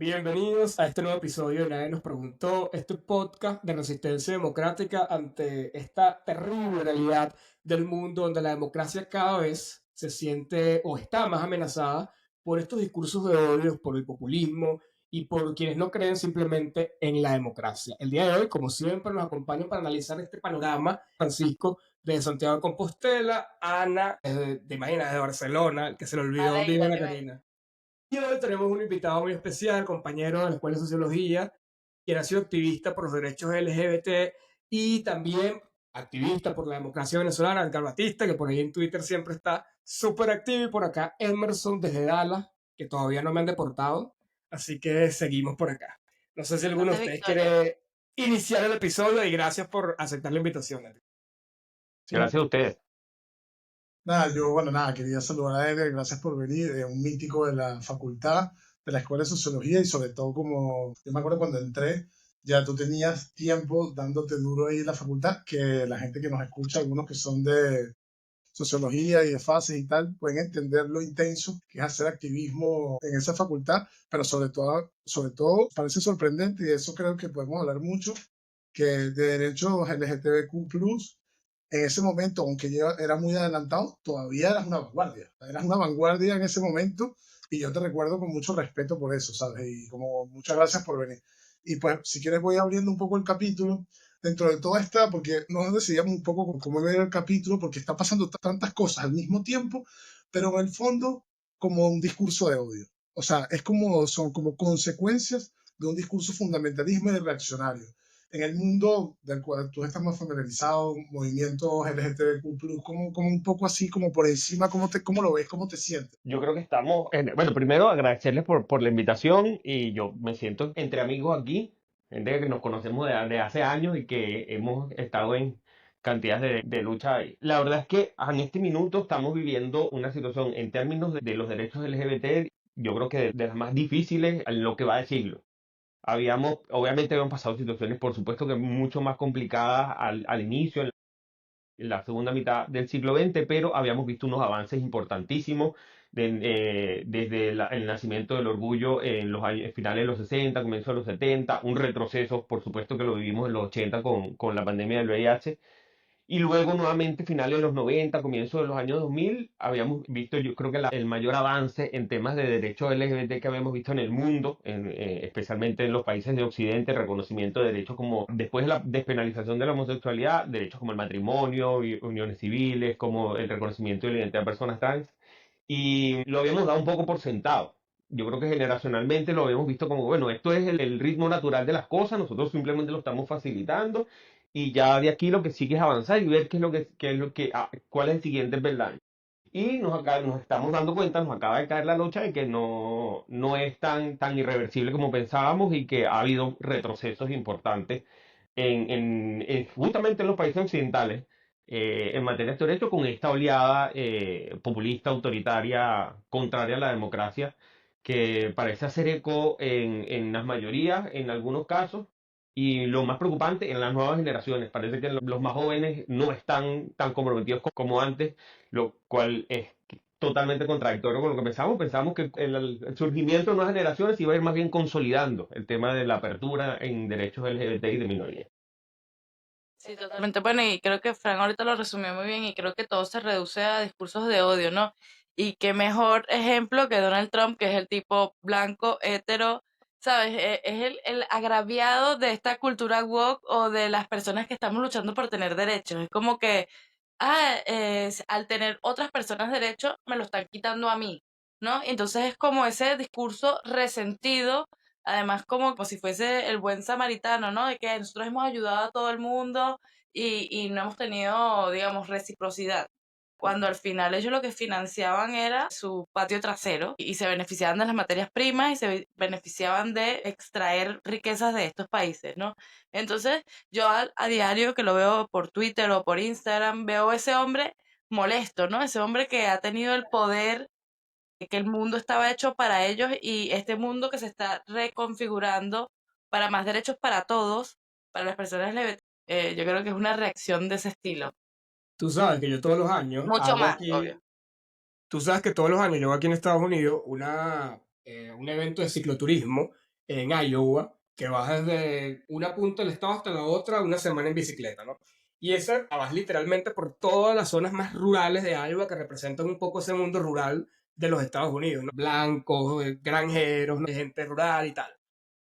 Bienvenidos a este nuevo episodio de Nadie nos preguntó, este podcast de resistencia democrática ante esta terrible realidad del mundo donde la democracia cada vez se siente o está más amenazada por estos discursos de odio, por el populismo y por quienes no creen simplemente en la democracia. El día de hoy, como siempre, nos acompaña para analizar este panorama Francisco de Santiago de Compostela, Ana de Barcelona, el que se le olvidó Vale, dónde vive Ana igual. Karina. Y hoy tenemos un invitado muy especial, compañero de la Escuela de Sociología, quien ha sido activista por los derechos LGBT y también activista por la democracia venezolana, Edgar Batista, que por ahí en Twitter siempre está súper activo, y por acá Emerson desde Dallas, que todavía no me han deportado, así que seguimos por acá. No sé si alguno de Importante ustedes victoria. quiere iniciar el episodio y gracias por aceptar la invitación. Sí, Gracias a ustedes. nada, quería saludar a Edgar, gracias por venir, un mítico de la facultad, de la Escuela de Sociología y sobre todo como, yo me acuerdo cuando entré, ya tú tenías tiempo dándote duro ahí en la facultad, que la gente que nos escucha, algunos que son de sociología y de fases y tal, pueden entender lo intenso que es hacer activismo en esa facultad, pero sobre todo parece sorprendente y de eso creo que podemos hablar mucho, que de derechos LGTBQ+, en ese momento, aunque ya era muy adelantado, todavía eras una vanguardia. Eras una vanguardia en ese momento y yo te recuerdo con mucho respeto por eso, ¿sabes? Y como muchas gracias por venir. Y pues, si quieres, voy abriendo un poco el capítulo. Dentro de toda esta, porque nos decidíamos un poco cómo ver el capítulo, porque está pasando tantas cosas al mismo tiempo, pero en el fondo, como un discurso de odio. O sea, son como consecuencias de un discurso fundamentalismo y reaccionario en el mundo del cual tú estás más familiarizado, movimientos LGTBQ+, como un poco así, como por encima, cómo lo ves, cómo te sientes? Yo creo que bueno, primero agradecerles por la invitación y yo me siento entre amigos aquí, gente que nos conocemos de hace años y que hemos estado en cantidades de lucha ahí. La verdad es que en este minuto estamos viviendo una situación en términos de los derechos LGBT, yo creo que de las más difíciles en lo que va de siglo. Obviamente habíamos pasado situaciones, por supuesto, que mucho más complicadas al inicio, en la segunda mitad del siglo XX, pero habíamos visto unos avances importantísimos desde el nacimiento del orgullo en los años, finales de los 60, comienzo de los 70, un retroceso, por supuesto que lo vivimos en los 80 con la pandemia del VIH, y luego nuevamente finales de los 90, comienzo de los años 2000, habíamos visto, yo creo que el mayor avance en temas de derechos LGBT que habíamos visto en el mundo, especialmente en los países de Occidente, reconocimiento de derechos como, después de la despenalización de la homosexualidad, derechos como el matrimonio, uniones civiles, como el reconocimiento de la identidad de personas trans, y lo habíamos dado un poco por sentado. Yo creo que generacionalmente lo habíamos visto como, bueno, esto es el ritmo natural de las cosas, nosotros simplemente lo estamos facilitando y ya de aquí lo que sigue es avanzar y ver cuál es el siguiente peldaño. Y nos estamos dando cuenta, nos acaba de caer la noche de que no es tan irreversible como pensábamos y que ha habido retrocesos importantes justamente en los países occidentales en materia de derechos con esta oleada populista, autoritaria, contraria a la democracia, que parece hacer eco en las mayorías, en algunos casos, y lo más preocupante, en las nuevas generaciones. Parece que los más jóvenes no están tan comprometidos como antes, lo cual es totalmente contradictorio con lo que pensamos. Pensamos que el surgimiento de nuevas generaciones iba a ir más bien consolidando el tema de la apertura en derechos LGBT y de minoría. Sí, totalmente. Bueno, y creo que Frank ahorita lo resumió muy bien y creo que todo se reduce a discursos de odio, ¿no? Y qué mejor ejemplo que Donald Trump, que es el tipo blanco, hetero, ¿sabes? Es el agraviado de esta cultura woke o de las personas que estamos luchando por tener derechos. Es como que, al tener otras personas derechos, me lo están quitando a mí, ¿no? Entonces es como ese discurso resentido. Además, como si fuese el buen samaritano, ¿no? De que nosotros hemos ayudado a todo el mundo y no hemos tenido, digamos, reciprocidad. Cuando al final ellos lo que financiaban era su patio trasero y se beneficiaban de las materias primas y se beneficiaban de extraer riquezas de estos países, ¿no? Entonces, yo a diario que lo veo por Twitter o por Instagram, veo ese hombre molesto, ¿no? Ese hombre que ha tenido el poder, que el mundo estaba hecho para ellos y este mundo que se está reconfigurando para más derechos para todos, para las personas LGBT, yo creo que es una reacción de ese estilo. Tú sabes que yo todos los años Mucho hago más, obvio. aquí. Tú sabes que todos los años yo hago aquí en Estados Unidos un evento de cicloturismo en Iowa, que vas desde una punta del estado hasta la otra una semana en bicicleta, ¿no? Y esa vas literalmente por todas las zonas más rurales de Iowa que representan un poco ese mundo rural de los Estados Unidos, ¿no? Blancos, granjeros, ¿no? Gente rural y tal.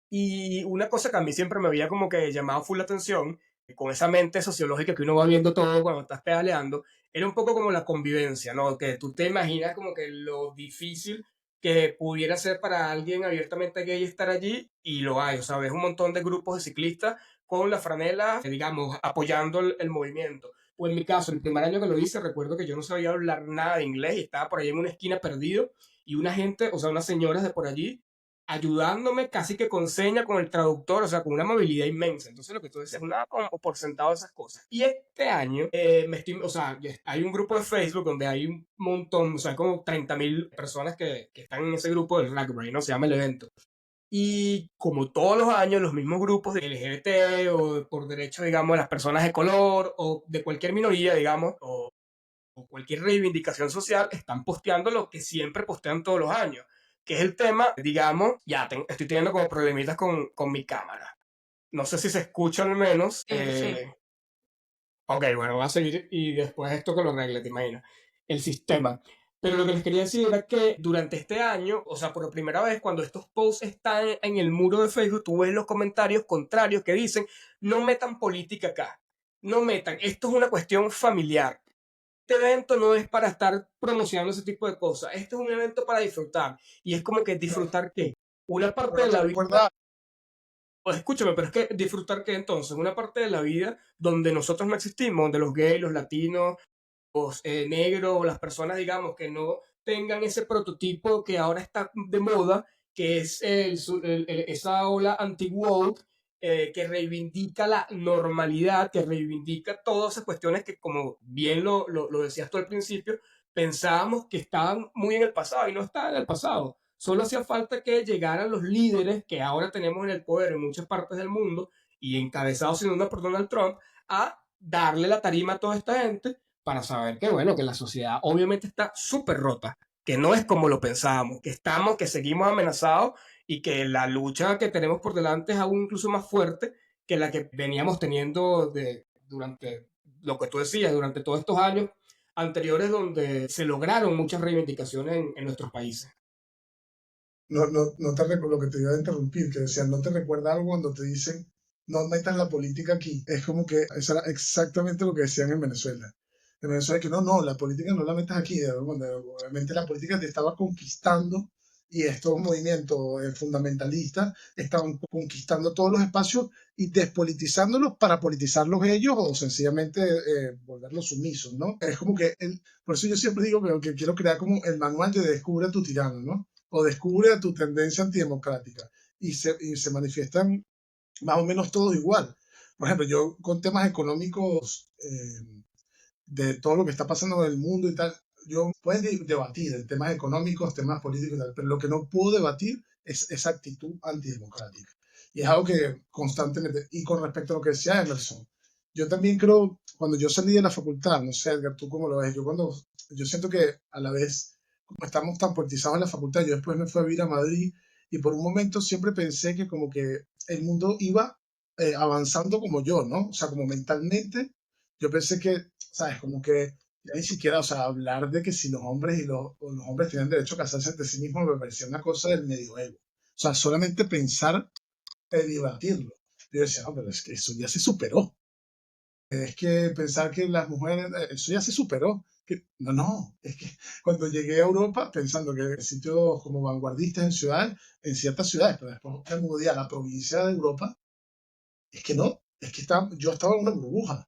Y una cosa que a mí siempre me había como que llamado full la atención, con esa mente sociológica que uno va viendo todo cuando estás pedaleando, era un poco como la convivencia, ¿no? Que tú te imaginas como que lo difícil que pudiera ser para alguien abiertamente gay estar allí, y lo hay, o sea, ves un montón de grupos de ciclistas con la franela, digamos, apoyando el movimiento. O en mi caso, el primer año que lo hice, recuerdo que yo no sabía hablar nada de inglés y estaba por ahí en una esquina perdido, y una gente, o sea, unas señoras de por allí, ayudándome casi que con seña, con el traductor, o sea, con una movilidad inmensa. Entonces, lo que tú decías, nada como por sentado esas cosas. Y este año, o sea, hay un grupo de Facebook donde hay un montón, o sea, como 30.000 personas que están en ese grupo del Ragbray, ¿no? Se llama el evento. Y como todos los años, los mismos grupos de LGBT o por derecho, digamos, de las personas de color o de cualquier minoría, digamos, o cualquier reivindicación social, están posteando lo que siempre postean todos los años, que es el tema, digamos, estoy teniendo como problemitas con mi cámara. No sé si se escucha al menos. Sí, sí. Ok, bueno, voy a seguir y después esto que lo arregle, te imaginas. El sistema. Pero lo que les quería decir era que durante este año, o sea, por primera vez, cuando estos posts están en el muro de Facebook, tú ves los comentarios contrarios que dicen, no metan política acá, no metan, esto es una cuestión familiar. Este evento no es para estar promocionando ese tipo de cosas. Este es un evento para disfrutar. Y es como que disfrutar qué. Una parte Pero de te la vida, recuerda, pues escúchame, pero es que disfrutar qué entonces, una parte de la vida donde nosotros no existimos, donde los gays, los latinos, los negros, o las personas, digamos, que no tengan ese prototipo que ahora está de moda, que es esa ola anti-woke, que reivindica la normalidad, que reivindica todas esas cuestiones que, como bien lo decías tú al principio, pensábamos que estaban muy en el pasado y no estaban en el pasado. Solo hacía falta que llegaran los líderes que ahora tenemos en el poder en muchas partes del mundo y encabezados sin duda por Donald Trump, a darle la tarima a toda esta gente para saber que, bueno, que la sociedad obviamente está súper rota, que no es como lo pensábamos, que seguimos amenazados y que la lucha que tenemos por delante es aún incluso más fuerte que la que veníamos teniendo durante lo que tú decías, durante todos estos años anteriores donde se lograron muchas reivindicaciones en nuestros países. no te recuerdo lo que te iba a interrumpir, que decían, no te recuerda algo cuando te dicen, no metas la política aquí. Es como que eso era exactamente lo que decían en Venezuela. En Venezuela que no, la política no la metas aquí. Obviamente la política te estaba conquistando y estos movimientos fundamentalistas estaban conquistando todos los espacios y despolitizándolos para politizarlos ellos o sencillamente volverlos sumisos, ¿no? Es como que, por eso yo siempre digo que quiero crear como el manual de Descubre a tu tirano, ¿no? O descubre a tu tendencia antidemocrática y se manifiestan más o menos todos igual. Por ejemplo, yo con temas económicos de todo lo que está pasando en el mundo y tal, yo puedo debatir en temas económicos, temas políticos y tal, pero lo que no puedo debatir es esa actitud antidemocrática. Y es algo que constantemente, y con respecto a lo que decía Emerson, yo también creo, cuando yo salí de la facultad, no sé, Edgar, tú cómo lo ves, yo siento que a la vez, como estamos tan politizados en la facultad, yo después me fui a vivir a Madrid y por un momento siempre pensé que como que el mundo iba avanzando como yo, ¿no? O sea, como mentalmente, yo pensé que, ¿sabes? Como que ya ni siquiera, o sea, hablar de que si los hombres o los hombres tienen derecho a casarse entre sí mismos me parecía una cosa del medioevo. O sea, solamente pensar en debatirlo. Yo decía, no, pero es que eso ya se superó. Es que pensar que las mujeres, eso ya se superó. No, es que cuando llegué a Europa, pensando que en sitios como vanguardistas en ciertas ciudades, pero después me mudé a la provincia de Europa, es que no, es que yo estaba en una burbuja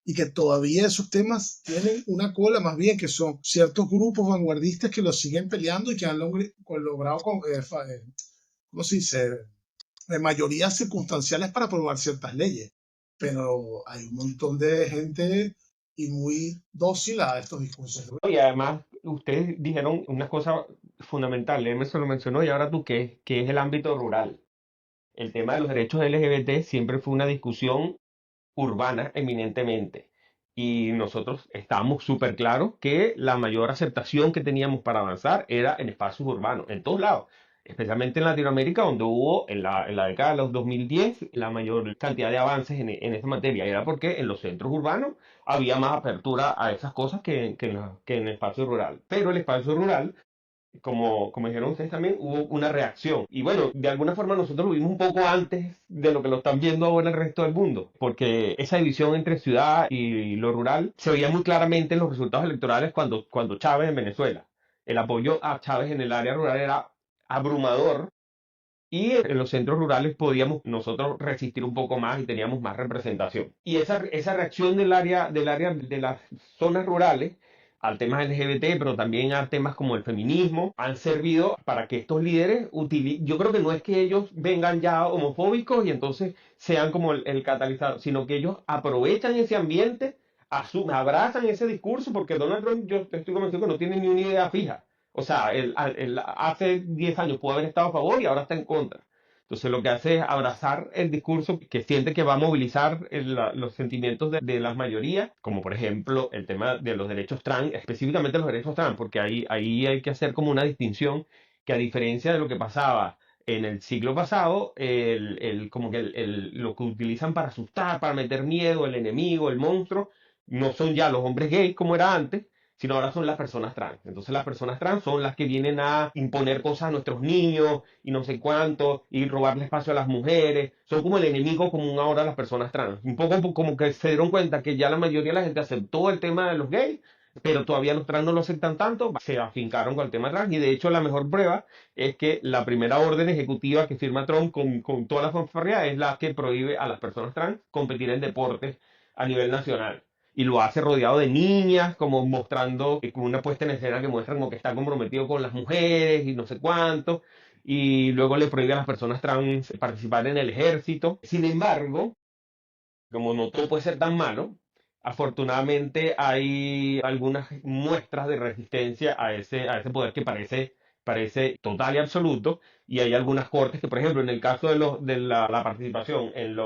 y que todavía esos temas tienen una cola más bien, que son ciertos grupos vanguardistas que los siguen peleando y que han logrado, ¿cómo se dice?, mayorías circunstanciales para aprobar ciertas leyes. Pero hay un montón de gente y muy dócil a estos discursos. Y además, ustedes dijeron una cosa fundamental, Emerson lo mencionó, y ahora tú, que es el ámbito rural. El tema de los derechos LGBT siempre fue una discusión urbana eminentemente. Y nosotros estábamos súper claros que la mayor aceptación que teníamos para avanzar era en espacios urbanos, en todos lados. especialmente en Latinoamérica, donde hubo en la década de los 2010 la mayor cantidad de avances en esa materia. Era porque en los centros urbanos había más apertura a esas cosas que en el espacio rural. Pero el espacio rural, como dijeron ustedes también, hubo una reacción. Y bueno, de alguna forma nosotros lo vimos un poco antes de lo que lo están viendo ahora el resto del mundo, porque esa división entre ciudad y lo rural se veía muy claramente en los resultados electorales cuando Chávez en Venezuela. El apoyo a Chávez en el área rural era abrumador y en los centros rurales podíamos nosotros resistir un poco más y teníamos más representación. Y esa reacción del área de las zonas rurales al tema LGBT, pero también a temas como el feminismo, han servido para que estos líderes utilicen, yo creo que no es que ellos vengan ya homofóbicos y entonces sean como el catalizador, sino que ellos aprovechan ese ambiente, abrazan ese discurso, porque Donald Trump, yo estoy convencido que no tiene ni una idea fija. O sea, él hace 10 años pudo haber estado a favor y ahora está en contra. Entonces lo que hace es abrazar el discurso que siente que va a movilizar los sentimientos de las mayorías, como por ejemplo el tema de los derechos trans, específicamente los derechos trans, porque ahí hay que hacer como una distinción que a diferencia de lo que pasaba en el siglo pasado, como que lo que utilizan para asustar, para meter miedo, el enemigo, el monstruo, no son ya los hombres gays como era antes, sino ahora son las personas trans. Entonces las personas trans son las que vienen a imponer cosas a nuestros niños y no sé cuánto, y robarle espacio a las mujeres. Son como el enemigo común ahora las personas trans. Un poco como que se dieron cuenta que ya la mayoría de la gente aceptó el tema de los gays, pero todavía los trans no lo aceptan tanto, se afincaron con el tema trans. Y de hecho la mejor prueba es que la primera orden ejecutiva que firma Trump con toda la fanfarria es la que prohíbe a las personas trans competir en deportes a nivel nacional y lo hace rodeado de niñas, como mostrando, con una puesta en escena que muestra como que está comprometido con las mujeres y no sé cuánto, y luego le prohíbe a las personas trans participar en el ejército. Sin embargo, como no todo puede ser tan malo, afortunadamente hay algunas muestras de resistencia a ese poder que parece total y absoluto, y hay algunas cortes que, por ejemplo, en el caso de la participación en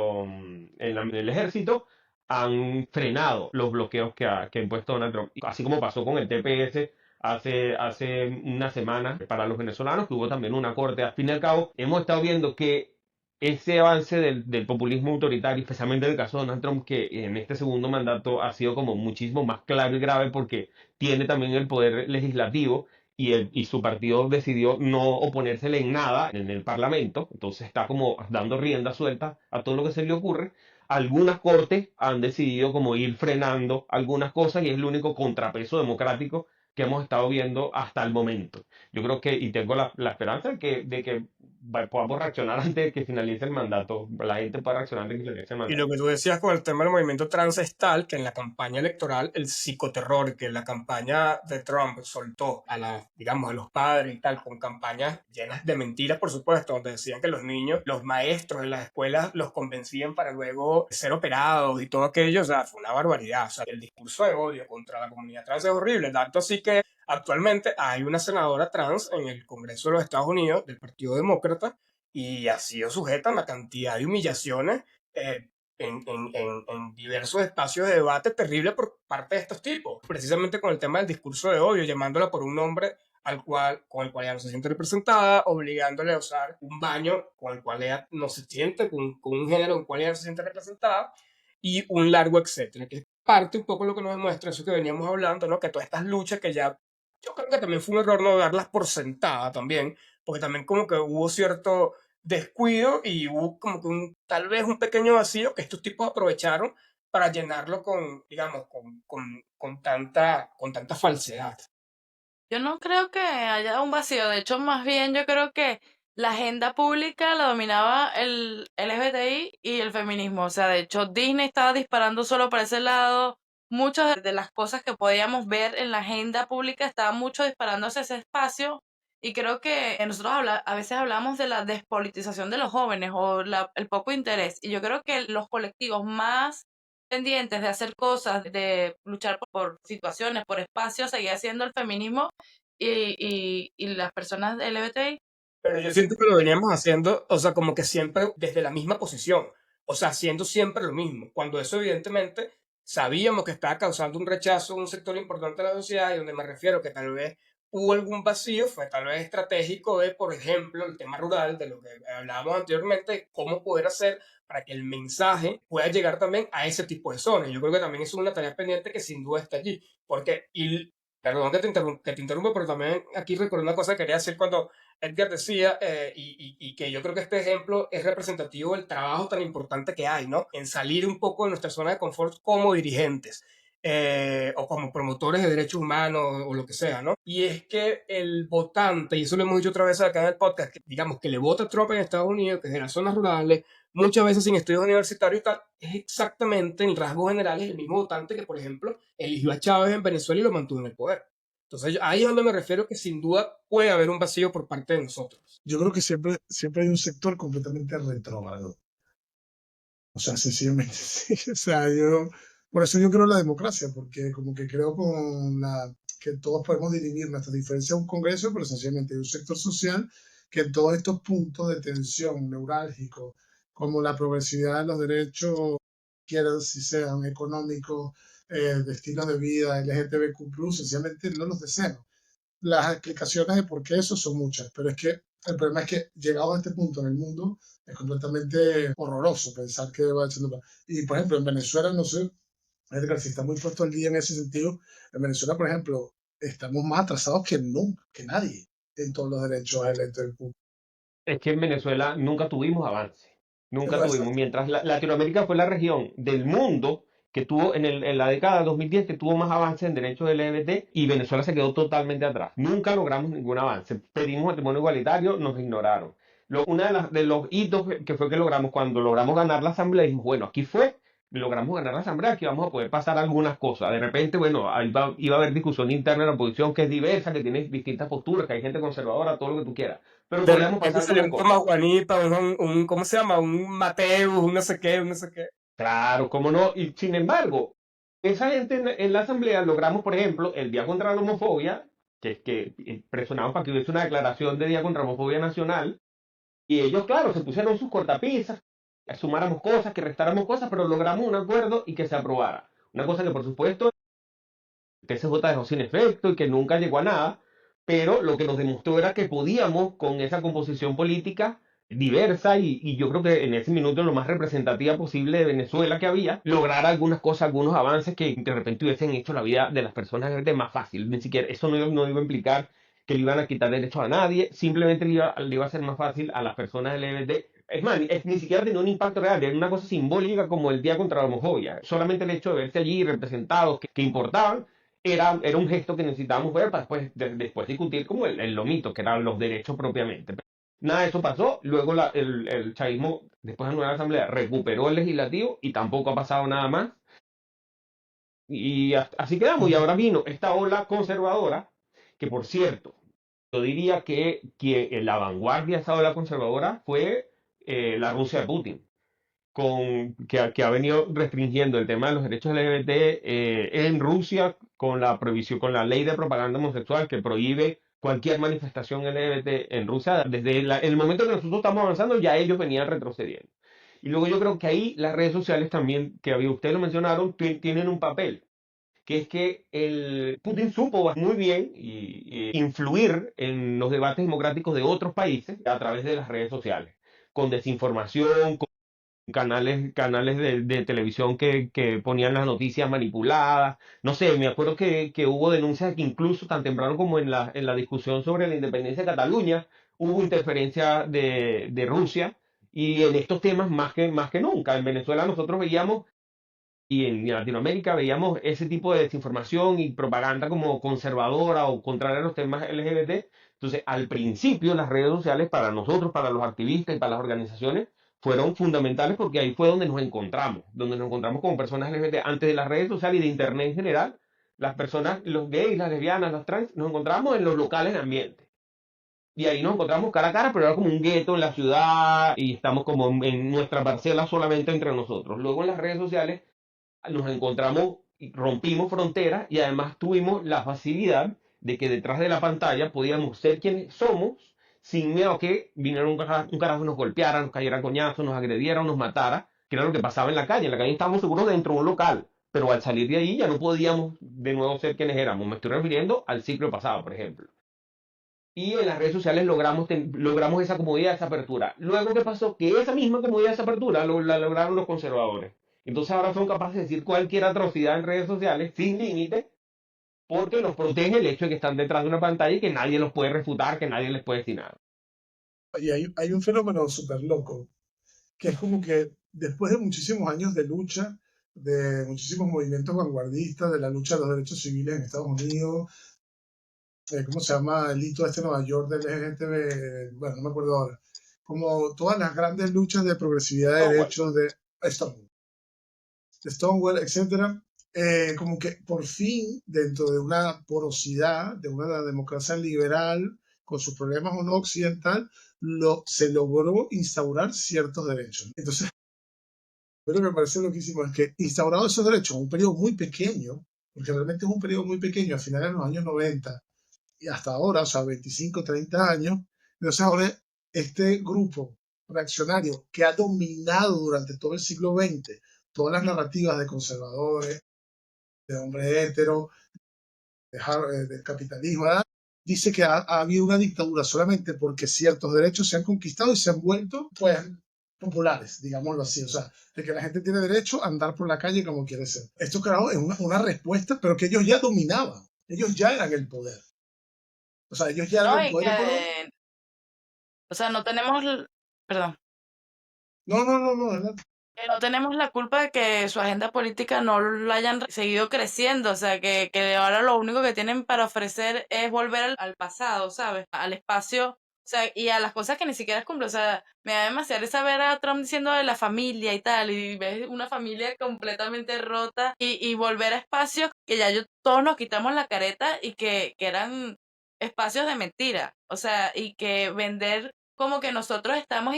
el ejército, han frenado los bloqueos que ha impuesto Donald Trump, así como pasó con el TPS hace una semana para los venezolanos, que hubo también una corte. Al fin y al cabo, hemos estado viendo que ese avance del populismo autoritario, especialmente en el caso de Donald Trump, que en este segundo mandato ha sido como muchísimo más claro y grave porque tiene también el poder legislativo y su partido decidió no oponérsele en nada en el Parlamento, entonces está como dando rienda suelta a todo lo que se le ocurre. Algunas cortes han decidido como ir frenando algunas cosas y es el único contrapeso democrático que hemos estado viendo hasta el momento. Yo creo que, y tengo la esperanza de que podamos reaccionar antes de que finalice el mandato. La gente puede reaccionar antes de que finalice el Y lo mandato. que tú decías con el tema del movimiento trans es tal que en la campaña electoral, el psicoterror que la campaña de Trump soltó digamos, a los padres y tal, con campañas llenas de mentiras, por supuesto, donde decían que los niños, los maestros en las escuelas los convencían para luego ser operados y todo aquello, o sea, fue una barbaridad. O sea, el discurso de odio contra la comunidad trans es horrible, tanto así que actualmente hay una senadora trans en el Congreso de los Estados Unidos del Partido Demócrata y ha sido sujeta a una cantidad de humillaciones eh, en diversos espacios de debate terrible por parte de estos tipos, precisamente con el tema del discurso de odio, llamándola por un nombre con el cual ella no se siente representada, obligándole a usar un baño con el cual ella no se siente, con un género con el cual ella no se siente representada, y un largo etcétera, que es parte un poco lo que nos demuestra eso que veníamos hablando, ¿no? Que todas estas luchas que ya, yo creo que también fue un error no darlas por sentada también, porque también como que hubo cierto descuido y hubo como que tal vez un pequeño vacío que estos tipos aprovecharon para llenarlo con, digamos, con tanta falsedad. Yo no creo que haya un vacío, de hecho, más bien yo creo que la agenda pública la dominaba el LGBTI y el feminismo. O sea, de hecho, Disney estaba disparando solo para ese lado. Muchas de las cosas que podíamos ver en la agenda pública estaban mucho disparando hacia ese espacio. Y creo que nosotros a veces hablamos de la despolitización de los jóvenes o el poco interés. Y yo creo que los colectivos más pendientes de hacer cosas, de luchar por situaciones, por espacios, seguía siendo el feminismo y las personas LGBTI. Pero yo siento que lo veníamos haciendo, o sea, como que siempre desde la misma posición, o sea, haciendo siempre lo mismo, cuando eso evidentemente sabíamos que estaba causando un rechazo en un sector importante de la sociedad, y donde me refiero que tal vez hubo algún vacío, fue tal vez estratégico de, por ejemplo, el tema rural, de lo que hablábamos anteriormente, cómo poder hacer para que el mensaje pueda llegar también a ese tipo de zonas. Yo creo que también es una tarea pendiente que sin duda está allí, porque, y perdón que te interrumpa, pero también aquí recuerdo una cosa que quería decir cuando Edgar decía, y que yo creo que este ejemplo es representativo del trabajo tan importante que hay, ¿no? En salir un poco de nuestra zona de confort como dirigentes. O como promotores de derechos humanos o lo que sea, ¿no? Y es que el votante, y eso lo hemos dicho otra vez acá en el podcast, que digamos que le vota a Trump en Estados Unidos, que es de las zonas rurales, muchas veces sin estudios universitarios y tal, es exactamente en rasgos generales el mismo votante que, por ejemplo, eligió a Chávez en Venezuela y lo mantuvo en el poder. Entonces, ahí es donde me refiero que sin duda puede haber un vacío por parte de nosotros. Yo creo que siempre hay un sector completamente retrógrado. O sea, sencillamente, sí. O sea, por eso yo creo en la democracia, porque como que creo que todos podemos dirimir nuestras diferencias en un congreso, pero sencillamente hay un sector social que en todos estos puntos de tensión neurálgicos, como la progresividad de los derechos, quieran si sean económicos, de estilo de vida, LGTBQ+, sencillamente no los desean. Las explicaciones de por qué eso son muchas, pero es que el problema es que llegado a este punto en el mundo es completamente horroroso pensar que va echando para. Y por ejemplo, en Venezuela, no sé, Edgar, si está muy puesto al día en ese sentido, en Venezuela, por ejemplo, estamos más atrasados que nunca, que nadie en todos los derechos LGTBQ. Es que en Venezuela nunca tuvimos avance, nunca tuvimos. Exacto. Mientras Latinoamérica fue la región del mundo que tuvo en la década de 2010 que tuvo más avance en derechos LGBT y Venezuela se quedó totalmente atrás. Nunca logramos ningún avance. Pedimos matrimonio igualitario, nos ignoraron. Una de los hitos que fue que logramos cuando logramos ganar la asamblea, dijimos, bueno, aquí fue, logramos ganar la asamblea, aquí vamos a poder pasar algunas cosas. De repente, bueno, iba a haber discusión interna en la oposición que es diversa, que tiene distintas posturas, que hay gente conservadora, todo lo que tú quieras, pero De podíamos repente pasar salió algunas un cosas. Tomás Juanita, ¿cómo se llama? Un Mateus, un no sé qué, un no sé qué. Claro, cómo no. Y sin embargo, esa gente en la asamblea logramos, por ejemplo, el Día contra la Homofobia, que es que presionamos para que hubiese una declaración de Día contra la Homofobia Nacional, y ellos, claro, se pusieron sus cortapisas, que sumáramos cosas, que restáramos cosas, pero logramos un acuerdo y que se aprobara. Una cosa que, por supuesto, que TCJ dejó sin efecto y que nunca llegó a nada, pero lo que nos demostró era que podíamos, con esa composición política diversa y yo creo que en ese minuto lo más representativa posible de Venezuela que había, lograr algunas cosas, algunos avances que de repente hubiesen hecho la vida de las personas LGBT más fácil. Ni siquiera eso no iba a implicar que le iban a quitar derechos a nadie, simplemente le iba a ser más fácil a las personas LGBT. Es más, ni siquiera tenía un impacto real, era una cosa simbólica como el Día contra la Homofobia. Solamente el hecho de verse allí representados que importaban era un gesto que necesitábamos ver para después discutir como el lomito, que eran los derechos propiamente. Nada de eso pasó. Luego el chavismo, después de la nueva asamblea, recuperó el legislativo y tampoco ha pasado nada más. Y así quedamos. Y ahora vino esta ola conservadora, que por cierto, yo diría que la vanguardia de esa ola conservadora fue la Rusia de Putin que ha venido restringiendo el tema de los derechos LGBT en Rusia con la prohibición, con la ley de propaganda homosexual que prohíbe cualquier manifestación LGBT en Rusia. Desde el momento que nosotros estamos avanzando, ya ellos venían retrocediendo. Y luego yo creo que ahí las redes sociales también, que ustedes lo mencionaron, tienen un papel, que es que el Putin supo muy bien influir en los debates democráticos de otros países a través de las redes sociales, con desinformación, canales de televisión que ponían las noticias manipuladas. No sé, me acuerdo que hubo denuncias de que incluso tan temprano como en la discusión sobre la independencia de Cataluña, hubo interferencia de Rusia. Y en estos temas más que nunca. En Venezuela nosotros veíamos, y en Latinoamérica veíamos ese tipo de desinformación y propaganda como conservadora o contraria a los temas LGBT. Entonces, al principio las redes sociales para nosotros, para los activistas y para las organizaciones, fueron fundamentales porque ahí fue donde nos encontramos como personas LGBT. Antes de las redes sociales y de Internet en general, las personas, los gays, las lesbianas, los trans, nos encontramos en los locales de ambiente. Y ahí nos encontramos cara a cara, pero era como un gueto en la ciudad y estamos como en nuestra parcela solamente entre nosotros. Luego en las redes sociales nos encontramos y rompimos fronteras y además tuvimos la facilidad de que detrás de la pantalla podíamos ser quienes somos sin miedo a que viniera un carajo y nos golpeara, nos cayera a coñazos, nos agrediera o nos matara, que era lo que pasaba en la calle. En la calle estábamos seguros dentro de un local, pero al salir de ahí ya no podíamos de nuevo ser quienes éramos. Me estoy refiriendo al ciclo pasado, por ejemplo. y en las redes sociales logramos esa comodidad, esa apertura. Luego, ¿qué pasó? Que esa misma comodidad, esa apertura, la lograron los conservadores. Entonces ahora son capaces de decir cualquier atrocidad en redes sociales sin límite, porque los protege el hecho de que están detrás de una pantalla y que nadie los puede refutar, que nadie les puede decir nada. Y hay un fenómeno súper loco, que es como que después de muchísimos años de lucha, de muchísimos movimientos vanguardistas, de la lucha de los derechos civiles en Estados Unidos, ¿cómo se llama? El hito este en Nueva York del LGTB, bueno, no me acuerdo ahora, como todas las grandes luchas de progresividad de derechos de Stonewall, etcétera, como que por fin, dentro de una porosidad, de una democracia liberal, con sus problemas o no occidental, se logró instaurar ciertos derechos. Entonces, lo que me parece loquísimo es que instaurados esos derechos en un periodo muy pequeño, porque realmente es un periodo muy pequeño, a finales de los años 90 y hasta ahora, o sea, 25, 30 años, entonces ahora este grupo reaccionario que ha dominado durante todo el siglo XX todas las narrativas de conservadores, de hombre hétero, del capitalismo, ¿verdad? Dice que ha habido una dictadura solamente porque ciertos derechos se han conquistado y se han vuelto, pues, populares, digámoslo así. O sea, de que la gente tiene derecho a andar por la calle como quiere ser. Esto, claro, es una respuesta, pero que ellos ya dominaban. Ellos ya eran el poder. O sea, ellos ya eran No, el y poder económico. que, o sea, no tenemos, perdón, No, no, no, no, ¿verdad? que no tenemos la culpa de que su agenda política no la hayan seguido creciendo, o sea, que ahora lo único que tienen para ofrecer es volver al pasado, ¿sabes? Al espacio, o sea, y a las cosas que ni siquiera cumplen, o sea, me da demasiada risa ver a Trump diciendo de la familia y tal, y ves una familia completamente rota, y volver a espacios que ya todos nos quitamos la careta y que eran espacios de mentira, o sea, y que vender como que nosotros estamos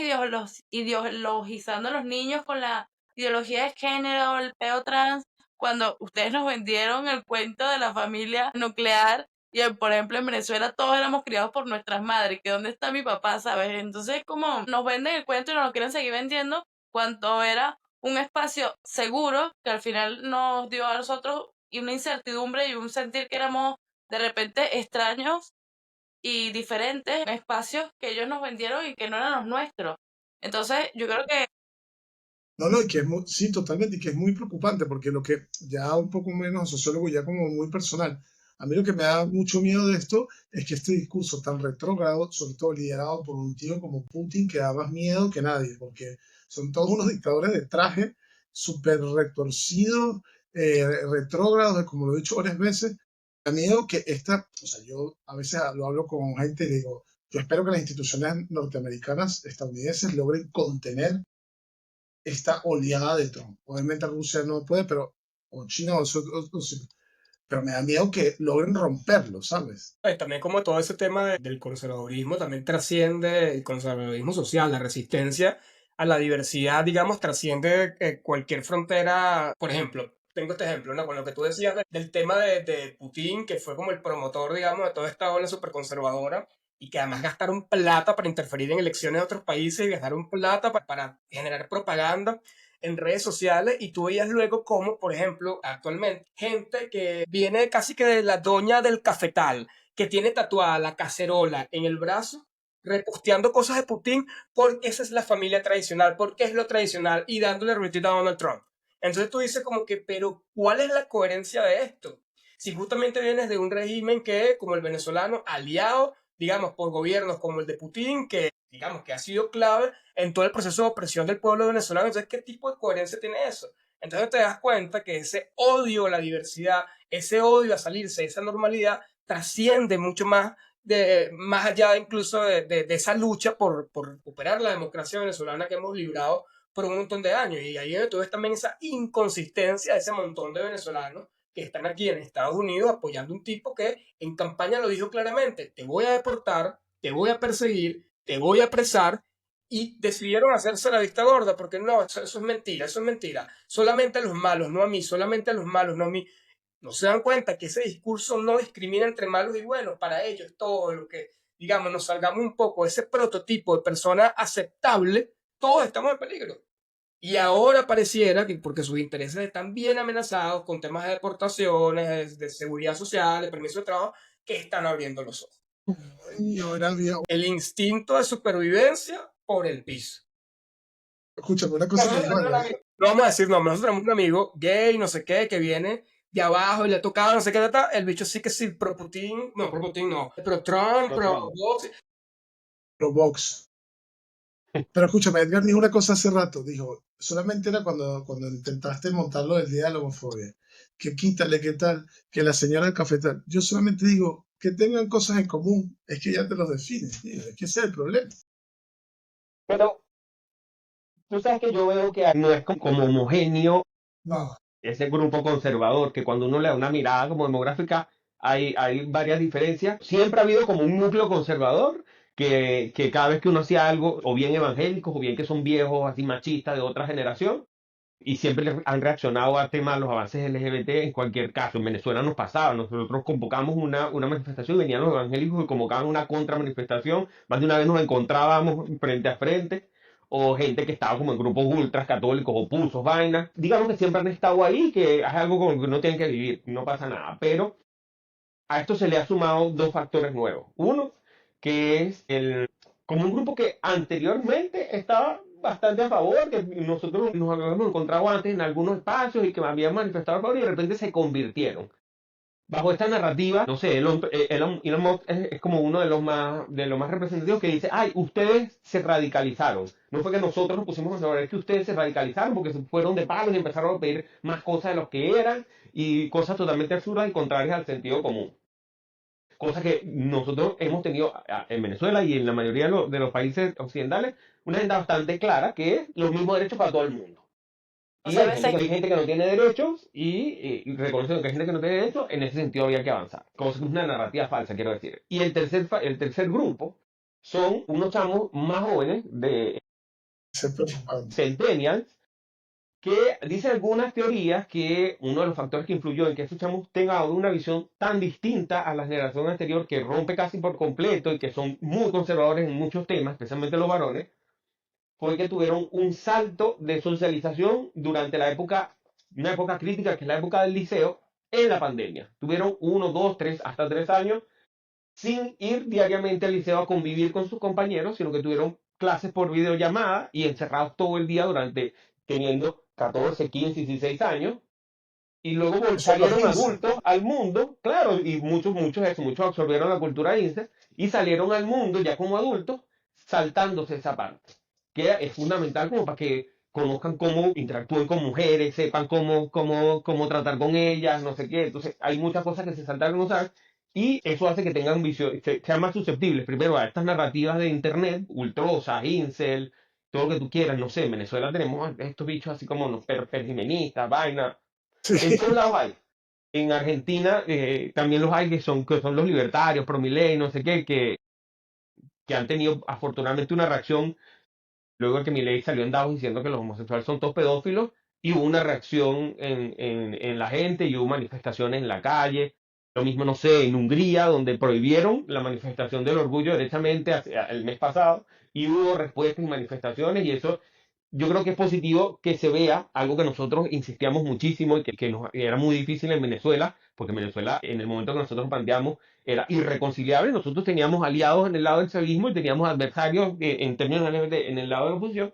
ideologizando a los niños con la ideología de género, el peo trans, cuando ustedes nos vendieron el cuento de la familia nuclear y, por ejemplo, en Venezuela todos éramos criados por nuestras madres, que dónde está mi papá, ¿sabes? Entonces, como nos venden el cuento y nos lo quieren seguir vendiendo, cuando era un espacio seguro que al final nos dio a nosotros y una incertidumbre y un sentir que éramos de repente extraños y diferentes espacios que ellos nos vendieron y que no eran los nuestros. Entonces, yo creo que No, no, y que sí, totalmente, y que es muy preocupante, porque lo que ya un poco menos sociólogo, ya como muy personal, a mí lo que me da mucho miedo de esto es que este discurso tan retrógrado, sobre todo liderado por un tío como Putin, que da más miedo que nadie, porque son todos unos dictadores de traje, súper retorcidos, retrógrados, como lo he dicho varias veces. Me da miedo que o sea, yo a veces lo hablo con gente y digo, yo espero que las instituciones norteamericanas, estadounidenses, logren contener esta oleada de Trump. Obviamente Rusia no puede, pero o China pero me da miedo que logren romperlo, ¿sabes? También como todo ese tema del conservadurismo también trasciende el conservadurismo social, la resistencia a la diversidad, digamos, trasciende cualquier frontera. Por ejemplo, tengo este ejemplo, ¿no? Con lo que tú decías del tema de Putin, que fue como el promotor, digamos, de toda esta ola superconservadora y que además gastaron plata para interferir en elecciones de otros países y gastaron plata para generar propaganda en redes sociales y tú veías luego como, por ejemplo, actualmente, gente que viene casi que de la doña del cafetal, que tiene tatuada la cacerola en el brazo, reposteando cosas de Putin porque esa es la familia tradicional, porque es lo tradicional y dándole retweet a Donald Trump. Entonces tú dices como que, pero ¿cuál es la coherencia de esto? Si justamente vienes de un régimen que, como el venezolano, aliado, digamos, por gobiernos como el de Putin, que digamos que ha sido clave en todo el proceso de opresión del pueblo venezolano. Entonces, ¿qué tipo de coherencia tiene eso? Entonces te das cuenta que ese odio a la diversidad, ese odio a salirse de esa normalidad, trasciende mucho más, más allá incluso de esa lucha por recuperar la democracia venezolana que hemos librado por un montón de años. Y ahí tú ves también esa inconsistencia de ese montón de venezolanos que están aquí en Estados Unidos apoyando a un tipo que en campaña lo dijo claramente: te voy a deportar, te voy a perseguir, te voy a apresar, y decidieron hacerse la vista gorda, porque no, eso es mentira, eso es mentira. Solamente a los malos, no a mí, solamente a los malos, no a mí. No se dan cuenta que ese discurso no discrimina entre malos y buenos. Para ellos, todo lo que, digamos, nos salgamos un poco de ese prototipo de persona aceptable, todos estamos en peligro. Y ahora pareciera que, porque sus intereses están bien amenazados con temas de deportaciones, de seguridad social, de permiso de trabajo, que están abriendo los ojos. Yo era viejo. El instinto de supervivencia por el piso. Escúchame, una cosa que Nosotros digo, tenemos un amigo, no vamos a decir nombres, nosotros tenemos un amigo gay, no sé qué, que viene de abajo y le ha tocado no sé qué, el bicho sí que sí, pro Putin no, pro Trump, Pro pro Trump. Vox. pro box. Pero escúchame, Edgar dijo una cosa hace rato, dijo, solamente era cuando intentaste montarlo del día de la homofobia, que quítale, qué tal, que la señora del cafetal. Yo solamente digo que tengan cosas en común, es que ya te los defines, tío, es que ese es el problema. Pero tú sabes que yo veo que no es como homogéneo No, ese grupo conservador, que cuando uno le da una mirada como demográfica, hay varias diferencias. Siempre ha habido como un núcleo conservador que cada vez que uno hacía algo, o bien evangélicos, o bien que son viejos, así machistas de otra generación, y siempre han reaccionado a temas, los avances LGBT en cualquier caso. En Venezuela nos pasaba, nosotros convocamos una manifestación, venían los evangélicos y convocaban una contramanifestación, más de una vez nos encontrábamos frente a frente, o gente que estaba como en grupos ultras católicos, opusos, vainas. Digamos que siempre han estado ahí, que es algo con lo que uno tiene que vivir, no pasa nada. Pero a esto se le ha sumado dos factores nuevos. Uno, que es como un grupo que anteriormente estaba bastante a favor, que nosotros nos habíamos encontrado antes en algunos espacios y que habían manifestado a favor y de repente se convirtieron. Bajo esta narrativa, no sé, Elon Musk es como uno de los más representativos que dice, ay, ustedes se radicalizaron. No fue que nosotros nos pusimos a saber, es que ustedes se radicalizaron porque se fueron de palos y empezaron a pedir más cosas de lo que eran y cosas totalmente absurdas y contrarias al sentido común. Cosa que nosotros hemos tenido en Venezuela y en la mayoría de los países occidentales, una agenda bastante clara que es los mismos derechos para todo el mundo. O Y sea, a hay veces, gente que no tiene derechos y reconociendo que hay gente que no tiene derechos, en ese sentido había que avanzar. Cosa que es una narrativa falsa, quiero decir. Y el tercer grupo son unos chamos más jóvenes de ese es preocupante. centennials que dice algunas teorías que uno de los factores que influyó en que estos chamos tengan ahora una visión tan distinta a la generación anterior que rompe casi por completo y que son muy conservadores en muchos temas, especialmente los varones, fue que tuvieron un salto de socialización durante una época crítica que es la época del liceo en la pandemia. Tuvieron 1, 2, 3, hasta 3 años sin ir diariamente al liceo a convivir con sus compañeros, sino que tuvieron clases por videollamada y encerrados todo el día teniendo 14, 15, 16 años. Y luego Eso es los salieron 15. adultos al mundo, claro, y muchos absorbieron la cultura INSE y salieron al mundo ya como adultos, saltándose esa parte, que es fundamental como para que conozcan cómo interactúen con mujeres, sepan cómo tratar con ellas, no sé qué. Entonces, hay muchas cosas que se saltaron a usar y eso hace que tengan visión, sean más susceptibles primero a estas narrativas de internet, ultrosas, incel, todo lo que tú quieras. No sé, en Venezuela tenemos estos bichos así como los perjimenistas, vaina. En Sí. todos lados hay. En Argentina también los hay que son los libertarios, promiley, no sé qué, que han tenido afortunadamente una reacción luego de que Milei salió en Davos diciendo que los homosexuales son todos pedófilos, y hubo una reacción en la gente y hubo manifestaciones en la calle. Lo mismo, no sé, en Hungría, donde prohibieron la manifestación del orgullo derechamente el mes pasado, y hubo respuestas y manifestaciones, y eso yo creo que es positivo que se vea algo que nosotros insistíamos muchísimo y que era muy difícil en Venezuela, porque en Venezuela, en el momento que nosotros planteamos, era irreconciliable. Nosotros teníamos aliados en el lado del chavismo y teníamos adversarios en términos en el lado de la oposición,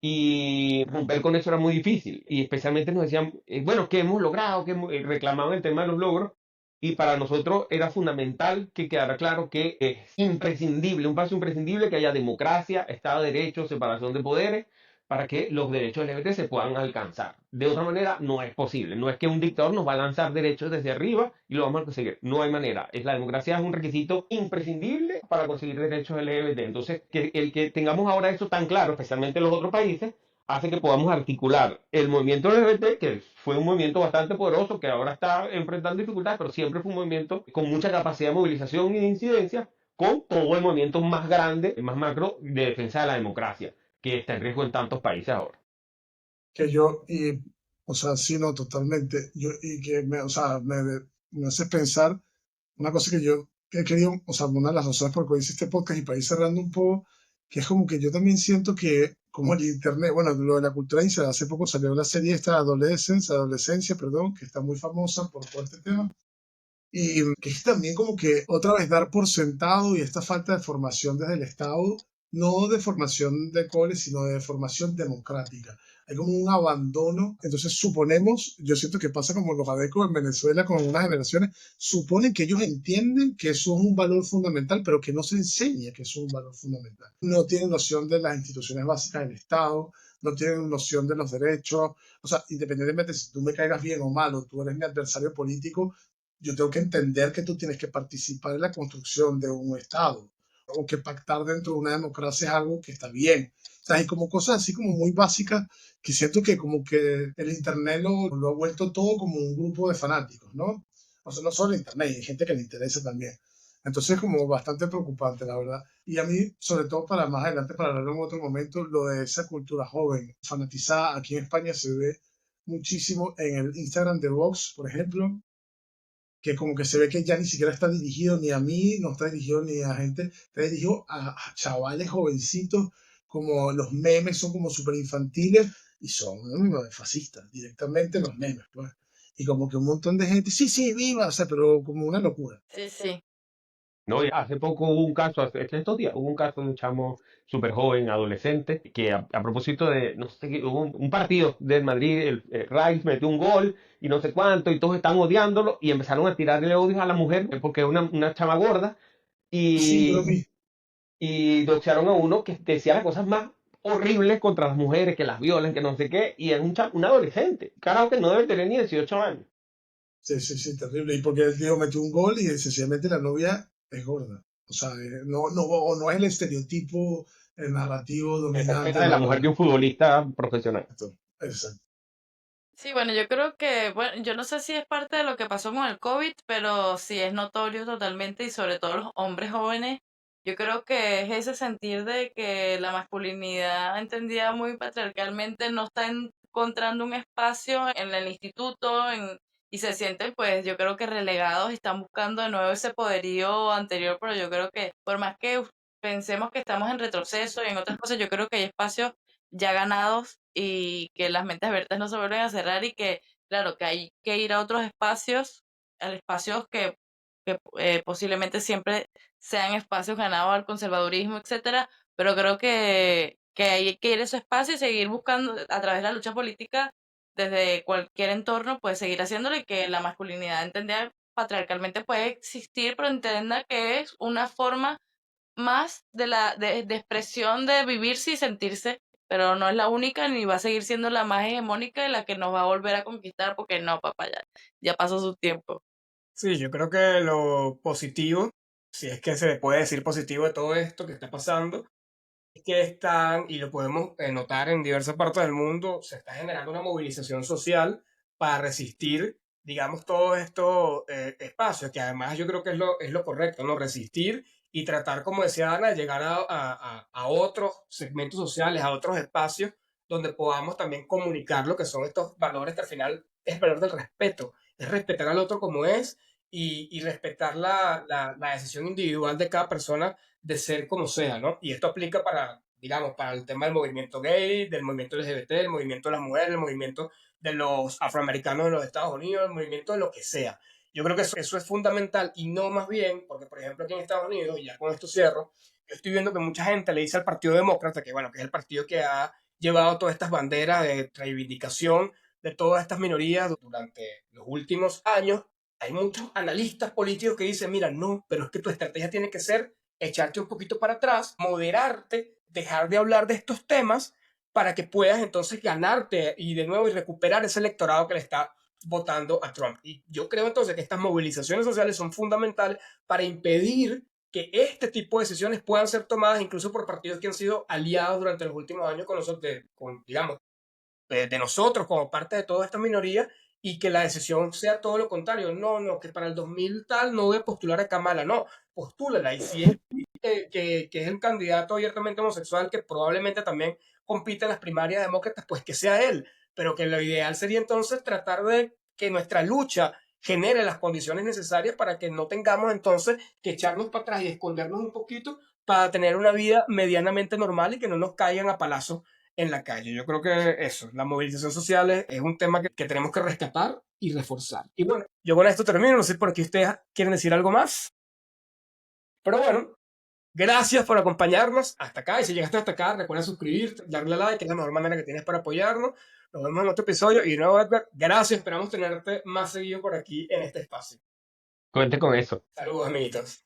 y romper con eso era muy difícil. Y especialmente nos decían, bueno, ¿qué hemos logrado? Reclamaban el tema de los logros. Y para nosotros era fundamental que quedara claro que es imprescindible, un paso imprescindible, que haya democracia, Estado de Derecho, separación de poderes, para que los derechos LGBT se puedan alcanzar. De otra manera, no es posible. No es que un dictador nos va a lanzar derechos desde arriba y lo vamos a conseguir. No hay manera. La democracia es un requisito imprescindible para conseguir derechos LGBT. Entonces, que el que tengamos ahora eso tan claro, especialmente en los otros países, hace que podamos articular el movimiento LGBT, que fue un movimiento bastante poderoso, que ahora está enfrentando dificultades, pero siempre fue un movimiento con mucha capacidad de movilización y de incidencia, con todo el movimiento más grande, más macro, de defensa de la democracia, que está en riesgo en tantos países ahora. Que yo, o sea, sí, no, totalmente. Y que o sea, me hace pensar una cosa que yo he querido, o sea, una de las razones por las que hice este podcast y para ir cerrando un poco, que es como que yo también siento que, como el internet, bueno, lo de la cultura incel, hace poco salió la serie esta Adolescencia, perdón, que está muy famosa por todo este tema. y que es también como que otra vez dar por sentado y esta falta de formación desde el Estado, no de formación de cole, sino de formación democrática. Hay como un abandono, entonces suponemos, yo siento que pasa como los adecos en Venezuela con unas generaciones, suponen que ellos entienden que eso es un valor fundamental, pero que no se enseña que eso es un valor fundamental. No tienen noción de las instituciones básicas del Estado, no tienen noción de los derechos, o sea, independientemente si tú me caigas bien o mal, o tú eres mi adversario político, yo tengo que entender que tú tienes que participar en la construcción de un Estado, o que pactar dentro de una democracia es algo que está bien. O sea, hay como cosas así como muy básicas que siento que como que el Internet lo ha vuelto todo como un grupo de fanáticos, ¿no? O sea, no solo Internet, hay gente que le interesa también. Entonces, como bastante preocupante, la verdad. Y a mí, sobre todo para más adelante, para hablar en otro momento, lo de esa cultura joven, fanatizada, aquí en España se ve muchísimo en el Instagram de Vox, por ejemplo, que como que se ve que ya ni siquiera está dirigido ni a mí, no está dirigido ni a gente, está dirigido a chavales jovencitos, como los memes son como súper infantiles y son fascistas, directamente los memes, pues. Y como que un montón de gente, sí, sí, viva, o sea, pero como una locura. Sí, sí. No, y hace poco hubo un caso, estos días, hubo un caso de un chamo súper joven, adolescente, que a propósito de, no sé, hubo un partido del Madrid, el Rice metió un gol y no sé cuánto, y todos están odiándolo, y empezaron a tirarle odios a la mujer, porque es una chama gorda, Sí, yo lo y, vi. y doxearon a uno que decía las cosas más horribles contra las mujeres, que las violan, que no sé qué, y es un adolescente, carajo que no debe tener ni 18 años. Sí, sí, sí, terrible. Y porque el tío metió un gol y sencillamente la novia es gorda. O sea, no es el estereotipo narrativo Esa dominante era de de la la mujer de mujer. un futbolista profesional. Exacto. Exacto. Sí, bueno, yo creo que, bueno, yo no sé si es parte de lo que pasó con el COVID, pero sí es notorio totalmente y sobre todo los hombres jóvenes. Yo creo que es ese sentir de que la masculinidad entendida muy patriarcalmente no está encontrando un espacio en el instituto y se sienten, pues, yo creo que relegados y están buscando de nuevo ese poderío anterior, pero yo creo que por más que pensemos que estamos en retroceso y en otras cosas, yo creo que hay espacios ya ganados y que las mentes abiertas no se vuelven a cerrar y que, claro, que hay que ir a otros espacios, a espacios que posiblemente siempre sean espacios ganados al conservadurismo, etcétera, pero creo que hay que ir a ese espacio y seguir buscando a través de la lucha política desde cualquier entorno, pues seguir haciéndolo y que la masculinidad entendida patriarcalmente puede existir, pero entienda que es una forma más de expresión de vivirse y sentirse, pero no es la única ni va a seguir siendo la más hegemónica y la que nos va a volver a conquistar, porque no, papá, ya pasó su tiempo. Sí, yo creo que lo positivo, si es que se le puede decir positivo de todo esto que está pasando, es que están, y lo podemos notar en diversas partes del mundo, se está generando una movilización social para resistir, digamos, todos estos espacios, que además yo creo que es lo correcto, ¿no? Resistir y tratar, como decía Ana, de llegar a otros segmentos sociales, a otros espacios donde podamos también comunicar lo que son estos valores que al final es el valor del respeto, es respetar al otro como es y respetar la decisión individual de cada persona de ser como sea, ¿no? Y esto aplica para, digamos, para el tema del movimiento gay, del movimiento LGBT, del movimiento de las mujeres, el movimiento de los afroamericanos en los Estados Unidos, el movimiento de lo que sea. Yo creo que eso es fundamental y no más bien, porque por ejemplo aquí en Estados Unidos, y ya con esto cierro, yo estoy viendo que mucha gente le dice al Partido Demócrata, que bueno, que es el partido que ha llevado todas estas banderas de reivindicación de todas estas minorías durante los últimos años. Hay muchos analistas políticos que dicen, mira, no, pero es que tu estrategia tiene que ser echarte un poquito para atrás, moderarte, dejar de hablar de estos temas para que puedas entonces ganarte y de nuevo y recuperar ese electorado que le está votando a Trump. Y yo creo entonces que estas movilizaciones sociales son fundamentales para impedir que este tipo de decisiones puedan ser tomadas incluso por partidos que han sido aliados durante los últimos años con nosotros, digamos, de nosotros como parte de toda esta minoría y que la decisión sea todo lo contrario. No, no, que para el 2000 tal no voy a postular a Kamala, no, postúlala. Y si es que es el candidato abiertamente homosexual que probablemente también compite en las primarias demócratas, pues que sea él. Pero que lo ideal sería entonces tratar de que nuestra lucha genere las condiciones necesarias para que no tengamos entonces que echarnos para atrás y escondernos un poquito para tener una vida medianamente normal y que no nos caigan a palazos en la calle. Yo creo que eso, la movilización social es un tema que tenemos que rescatar y reforzar. Y bueno, yo con esto termino, no sé por qué ustedes quieren decir algo más, pero bueno, gracias por acompañarnos hasta acá. Y si llegaste hasta acá, recuerda suscribirte, darle a like, que es la mejor manera que tienes para apoyarnos. Nos vemos en otro episodio. Y de nuevo, Edgar, gracias. Esperamos tenerte más seguido por aquí en este espacio. Cuente con eso. Saludos, amiguitos.